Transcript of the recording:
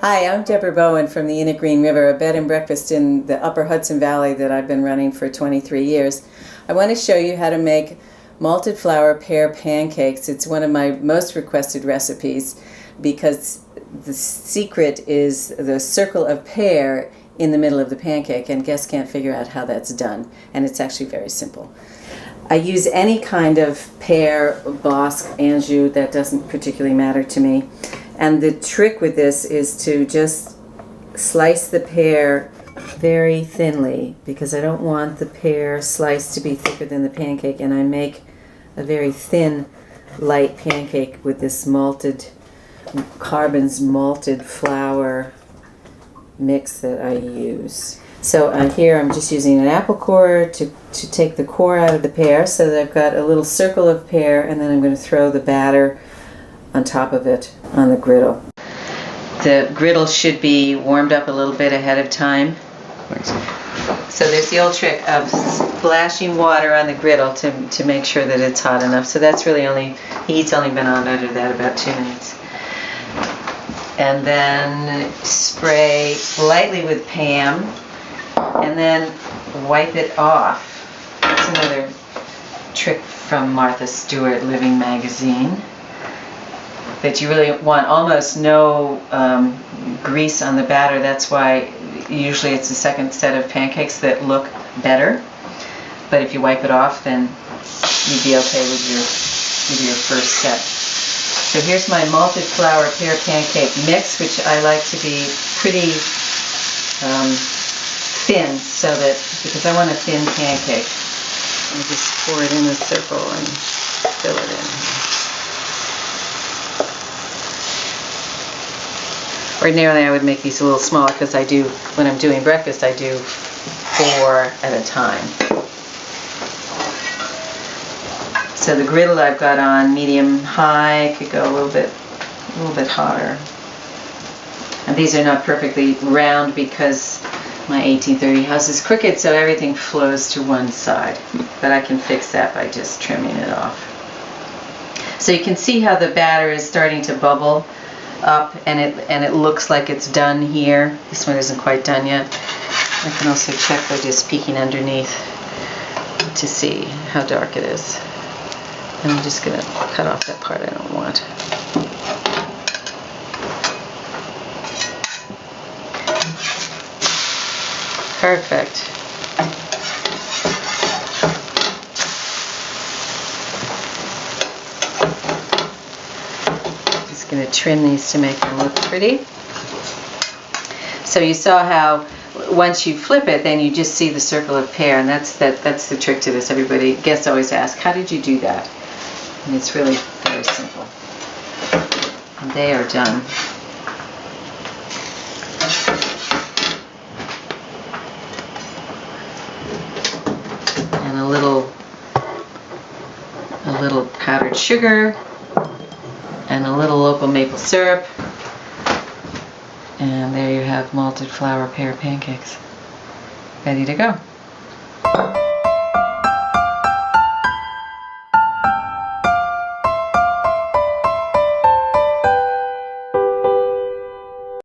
Hi, I'm Deborah Bowen from the Inn at Green River, a bed and breakfast in the upper Hudson Valley that I've been running for 23 years. I want to show you how to make malted flour pear pancakes. It's one of my most requested recipes because the secret is the circle of pear in the middle of the pancake, and guests can't figure out how that's done, and it's actually very simple. I use any kind of pear, Bosc, Anjou, that doesn't particularly matter to me. And the trick with this is to just slice the pear very thinly, because I don't want the pear slice to be thicker than the pancake, and I make a very thin, light pancake with this Carbon's malted flour mix that I use. So here I'm just using an apple core to take the core out of the pear, so that I've got a little circle of pear, and then I'm going to throw the batter on top of it on the griddle. The griddle should be warmed up a little bit ahead of time. Thanks. So there's the old trick of splashing water on the griddle to make sure that it's hot enough. So that's really heat's only been on under that about 2 minutes. And then spray lightly with Pam, and then wipe it off. That's another trick from Martha Stewart Living Magazine, that you really want almost no grease on the batter. That's why usually it's the second set of pancakes that look better. But if you wipe it off, then you'd be okay with your first set. So here's my malted flour pear pancake mix, which I like to be pretty thin, because I want a thin pancake. I just pour it in a circle and fill it in. Ordinarily I would make these a little smaller, because when I'm doing breakfast, I do 4 at a time. So the griddle I've got on medium-high, could go a little bit hotter. And these are not perfectly round because my 1830 house is crooked, so everything flows to one side. But I can fix that by just trimming it off. So you can see how the batter is starting to bubble up, and it looks like it's done here. This one isn't quite done yet. I can also check by just peeking underneath to see how dark it is. And I'm just going to cut off that part I don't want. Perfect. Just going to trim these to make them look pretty. So you saw how once you flip it, then you just see the circle of pear, and that's the trick to this. Guests always ask, how did you do that? And it's really very simple. And they are done. And a little powdered sugar, and a little local maple syrup. And there you have malted flour pear pancakes. Ready to go.